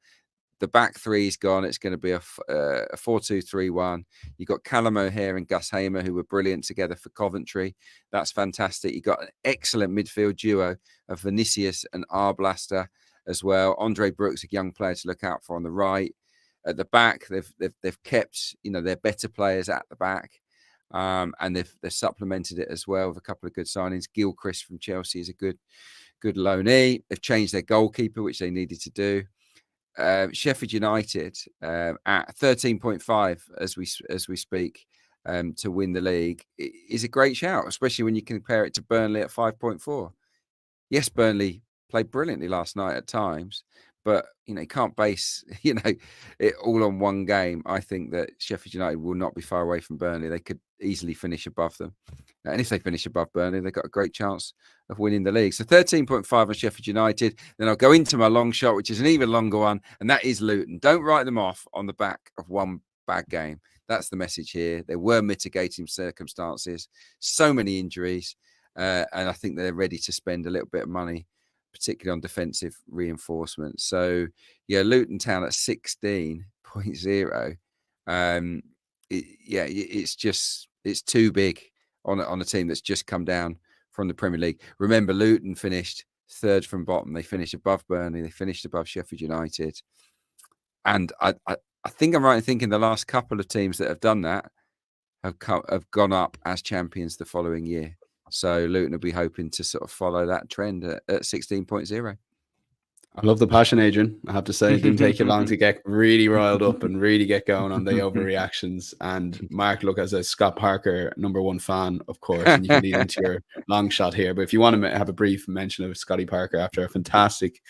The back three is gone. It's going to be a 4-2-3-1. You've got Callum O'Haire and Gus Hamer, who were brilliant together for Coventry. That's fantastic. You've got an excellent midfield duo of Vinicius and Arblaster as well. Andre Brooks, a young player to look out for on the right. At the back, they've kept their better players at the back, and they've supplemented it as well with a couple of good signings. Gilchrist from Chelsea is a good loanee. They've changed their goalkeeper, which they needed to do. Sheffield United at 13.5 as we speak to win the league is a great shout, especially when you compare it to Burnley at 5.4. Yes, Burnley played brilliantly last night at times, but you can't base it all on one game. I think that Sheffield United will not be far away from Burnley. They could easily finish above them, and if they finish above Burnley, they've got a great chance of winning the league. So 13.5 on Sheffield United. Then I'll go into my long shot, which is an even longer one, and that is Luton. Don't write them off on the back of one bad game. That's the message here. There were mitigating circumstances, so many injuries, and I think they're ready to spend a little bit of money, particularly on defensive reinforcement. So yeah, Luton Town at 16.0. It's too big on a team that's just come down from the Premier League. Remember, Luton finished third from bottom. They finished above Burnley. They finished above Sheffield United. And I think I'm right in thinking the last couple of teams that have done that have gone up as champions the following year. So Luton will be hoping to sort of follow that trend at 16.0. I love the passion, Adrian. I have to say, it didn't take you long to get really riled up and really get going on the overreactions. And Mark, look, as a Scott Parker #1 fan, of course, and you can lead into your long shot here. But if you want to have a brief mention of Scotty Parker after a fantastic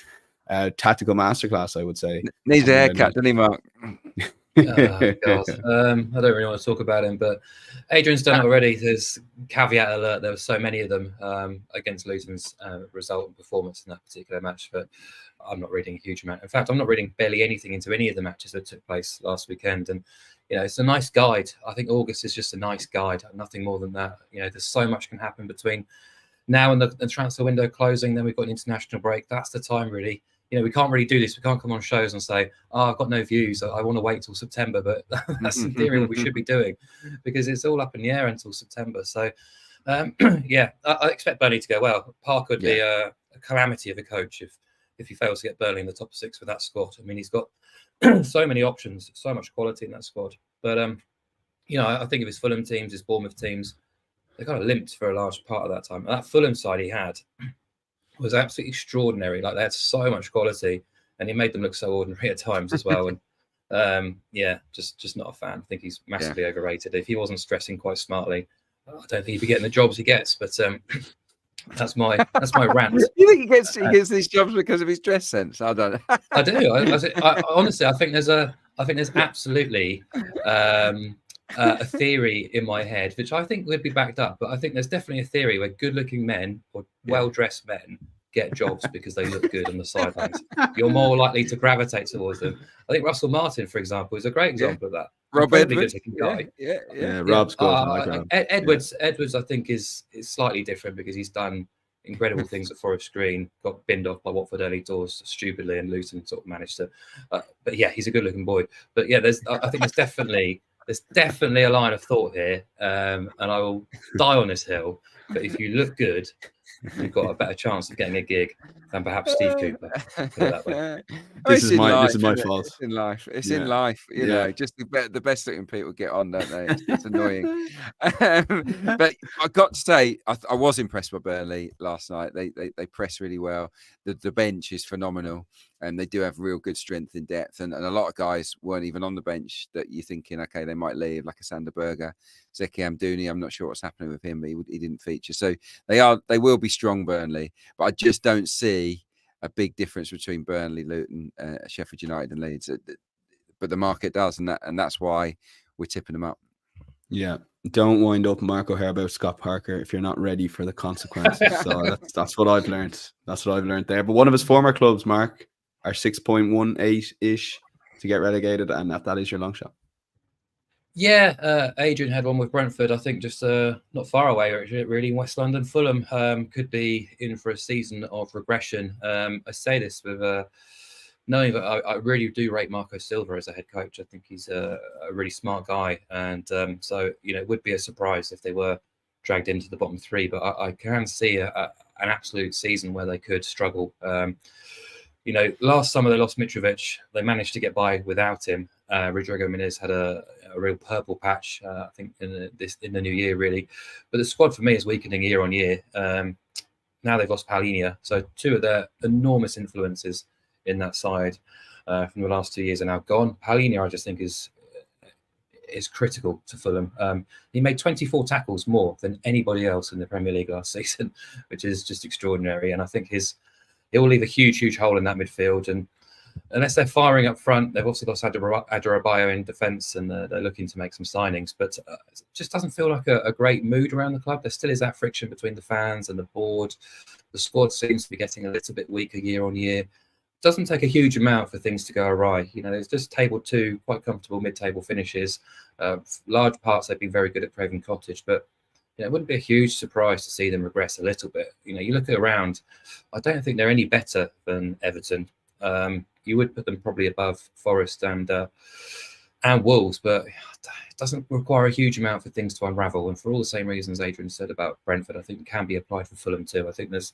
tactical masterclass, I would say. Needs a haircut, doesn't he, Mark? Oh, God. I don't really want to talk about him, but Adrian's done it already. There's caveat alert. There were so many of them against Luton's result and performance in that particular match, but I'm not reading a huge amount. In fact, I'm not reading barely anything into any of the matches that took place last weekend. And it's a nice guide. I think August is just a nice guide, nothing more than that. There's so much can happen between now and the transfer window closing. Then we've got an international break. That's the time, really. We can't really do this. We can't come on shows and say, I've got no views. I want to wait till September. But that's in theory what we should be doing, because it's all up in the air until September. So, I expect Burnley to go well. Parker would be a calamity of a coach if he fails to get Burnley in the top 6 with that squad. I mean, he's got so many options, so much quality in that squad. But, I think of his Fulham teams, his Bournemouth teams, they kind of limped for a large part of that time. And that Fulham side he had was absolutely extraordinary. Like, they had so much quality, and he made them look so ordinary at times as well. And just not a fan. I think he's massively overrated. If he wasn't stressing quite smartly, I don't think he'd be getting the jobs he gets. But that's my rant. You think he gets these jobs because of his dress sense? I don't know. I do. I honestly, I think there's absolutely a theory in my head, which I think would be backed up. But I think there's definitely a theory where good-looking men or well-dressed men get jobs because they look good on the sidelines. You're more likely to gravitate towards them. I think Russell Martin, for example, is a great example of that. Rob Edwards, guy. Rob's good. Edwards, I think, is slightly different because he's done incredible things at Forest Green, got binned off by Watford early doors stupidly, and Luton sort of managed to. But yeah, he's a good-looking boy. But yeah, I think there's definitely a line of thought here, and I will die on this hill. But if you look good, you've got a better chance of getting a gig than perhaps Steve Cooper. Put it that way. This is my fault. It's in life. It's in life. You know, just the best looking people get on, don't they? It's annoying. But I've got to say, I was impressed by Burnley last night. They press really well. The bench is phenomenal, and they do have real good strength in depth. And a lot of guys weren't even on the bench that you're thinking, okay, they might leave, like a Sander Berger, Zeki Amdouni. I'm not sure what's happening with him, but he didn't feature. So they will be strong, Burnley, but I just don't see a big difference between Burnley, Luton, Sheffield United, and Leeds. But the market does, and that's why we're tipping them up. Yeah, don't wind up Mark O'Haire about Scott Parker if you're not ready for the consequences. So that's what I've learned. That's what I've learned there. But one of his former clubs, Mark, are 6.18 ish to get relegated, and that is your long shot. Yeah, Adrian had one with Brentford. I think just not far away, really, in West London. Fulham could be in for a season of regression. I say this with knowing that I really do rate Marco Silva as a head coach. I think he's a really smart guy, and so it would be a surprise if they were dragged into the bottom three. But I can see an absolute season where they could struggle. Last summer they lost Mitrovic. They managed to get by without him. Rodrigo Muniz had a real purple patch, I think, in the new year, really. But the squad for me is weakening year on year. Now they've lost Palhinha, so two of their enormous influences in that side from the last 2 years are now gone. Palhinha, I just think, is critical to Fulham. He made 24 tackles more than anybody else in the Premier League last season, which is just extraordinary. And I think it will leave a huge hole in that midfield. And unless they're firing up front, they've also lost Adebayo in defence, and they're looking to make some signings. But it just doesn't feel like a great mood around the club. There still is that friction between the fans and the board. The squad seems to be getting a little bit weaker year on year. It doesn't take a huge amount for things to go awry. There's just table 2, quite comfortable mid-table finishes. Large parts they've been very good at Craven Cottage, but it wouldn't be a huge surprise to see them regress a little bit. You look around, I don't think they're any better than Everton. You would put them probably above Forest and Wolves, but it doesn't require a huge amount for things to unravel. And for all the same reasons Adrian said about Brentford, I think it can be applied for Fulham too. I think there's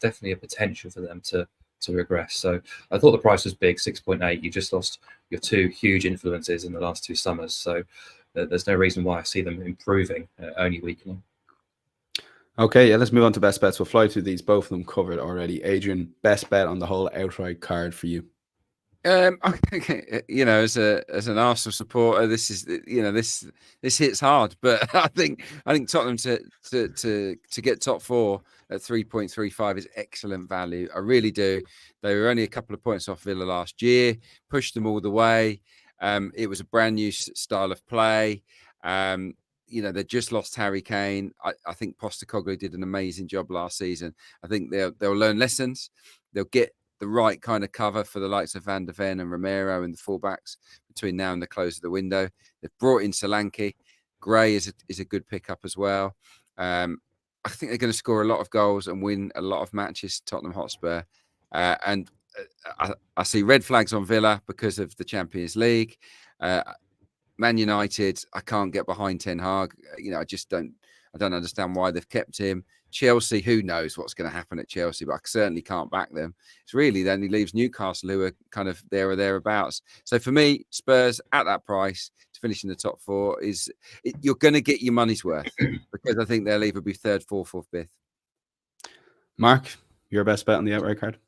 definitely a potential for them to regress. So I thought the price was big, 6.8. You just lost your 2 huge influences in the last 2 summers. So there's no reason why I see them improving, only weakening. Okay, yeah, let's move on to best bets. We'll fly through these, both of them covered already. Adrian, best bet on the whole outright card for you? I think, as an Arsenal supporter, this is this hits hard. But I think Tottenham to get top 4 at 3.35 is excellent value. I really do. They were only a couple of points off Villa last year, pushed them all the way. It was a brand new style of play. They just lost Harry Kane. I think Postecoglou did an amazing job last season. I think they'll learn lessons. They'll get the right kind of cover for the likes of Van der Ven and Romero and the fullbacks between now and the close of the window. They've brought in Solanke. Gray is a good pickup as well. I think they're going to score a lot of goals and win a lot of matches, Tottenham Hotspur. And I see red flags on Villa because of the Champions League. Man United, I can't get behind Ten Hag. I don't understand why they've kept him. Chelsea, who knows what's going to happen at Chelsea, but I certainly can't back them. It's really then he leaves Newcastle, who are kind of there or thereabouts. So for me, Spurs at that price to finish in the top 4 you're going to get your money's worth because I think they'll either be 3rd, 4th, or 5th. Mark, your best bet on the outright card?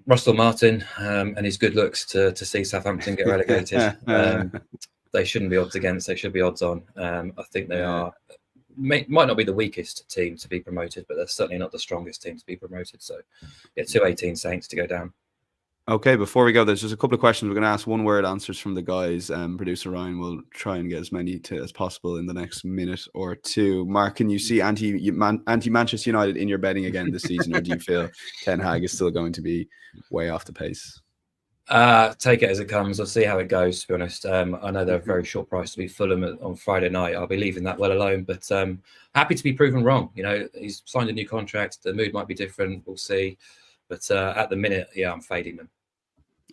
Russell Martin and his good looks to see Southampton get relegated. They shouldn't be odds against. They should be odds on. I think they are. Might not be the weakest team to be promoted, but they're certainly not the strongest team to be promoted. So, yeah, 218 Saints to go down. Okay, before we go, there's just a couple of questions. We're going to ask one-word answers from the guys. Producer Ryan will try and get as many as possible in the next minute or 2. Mark, can you see anti-Manchester United in your betting again this season, or do you feel Ten Hag is still going to be way off the pace? Take it as it comes. I'll see how it goes, to be honest. I know they're a very short price to be Fulham on Friday night. I'll be leaving that well alone, but happy to be proven wrong. He's signed a new contract. The mood might be different. We'll see. But at the minute, yeah, I'm fading them.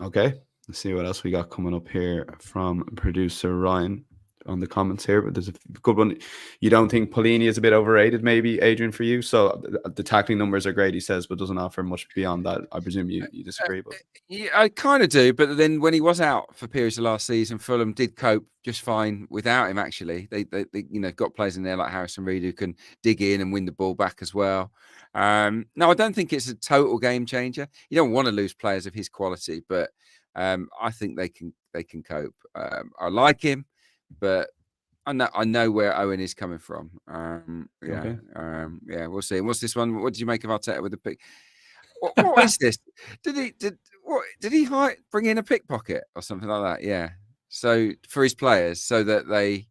Okay, let's see what else we got coming up here from producer Ryan on the comments here. But there's a good one. You don't think Palhinha is a bit overrated, maybe, Adrian, for you? So the tackling numbers are great, he says, but doesn't offer much beyond that. I presume you disagree. But yeah, I kind of do. But then when he was out for periods of last season, Fulham did cope just fine without him. Actually, they got players in there like Harrison Reed who can dig in and win the ball back as well. No, I don't think it's a total game changer. You don't want to lose players of his quality, but I think they can cope. I like him, but I know where Owen is coming from. Okay. We'll see. And what's this one? What did you make of Arteta with the pick? What is this? Did he bring in a pickpocket or something like that? Yeah. So for his players, so that they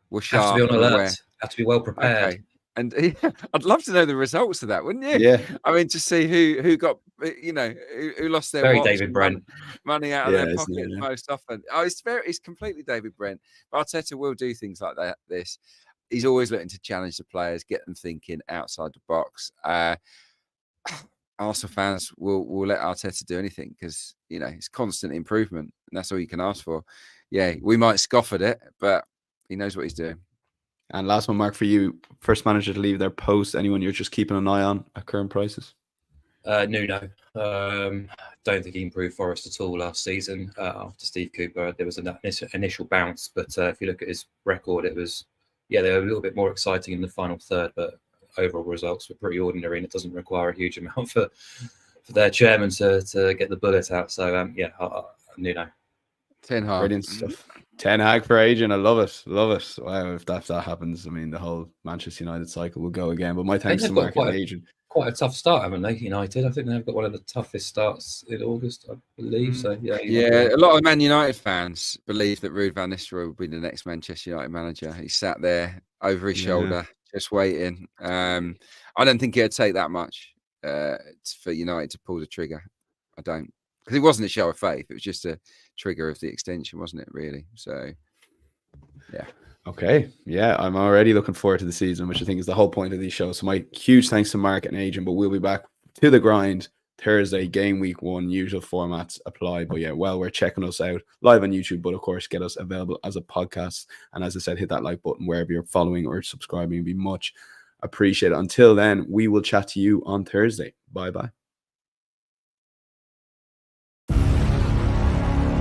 were sharp. Have to be on alert. Have to be well prepared. Okay. And I'd love to know the results of that, wouldn't you? Yeah. I mean, to see who got, who lost their Very watch David and Brent. money out of Yeah, their isn't it? pockets Yeah. most often. Oh, it's completely David Brent. Arteta will do things like that. He's always looking to challenge the players, get them thinking outside the box. Arsenal fans will let Arteta do anything because it's constant improvement, and that's all you can ask for. Yeah, we might scoff at it, but he knows what he's doing. And last one, Mark, for you, first manager to leave their post. Anyone you're just keeping an eye on at current prices? Nuno. Don't think he improved Forest at all last season. After Steve Cooper, there was an initial bounce, but if you look at his record, it was they were a little bit more exciting in the final third, but overall results were pretty ordinary, and it doesn't require a huge amount for their chairman to get the bullet out. So Nuno. Ten Hag. Brilliant stuff. Ten Hag for Adrian. I love it. Love it. Wow, if that happens, I mean, the whole Manchester United cycle will go again. But my thanks to Mark and Adrian. Quite a tough start, haven't they, United? I think they've got one of the toughest starts in August, I believe. So a lot of Man United fans believe that Ruud van Nistelrooy will be the next Manchester United manager. He sat there over his shoulder, just waiting. I don't think it'd take that much for United to pull the trigger. I don't, because it wasn't a show of faith. It was just a trigger of the extension, wasn't it? Really. So, yeah. Okay. Yeah, I'm already looking forward to the season, which I think is the whole point of these shows. So my huge thanks to Mark and Adrian, but we'll be back to the grind Thursday, game week 1, usual formats apply. But yeah, well, we're checking us out live on YouTube, but of course, get us available as a podcast. And as I said, hit that like button wherever you're following or subscribing. It'd be much appreciated. Until then, we will chat to you on Thursday. Bye-bye.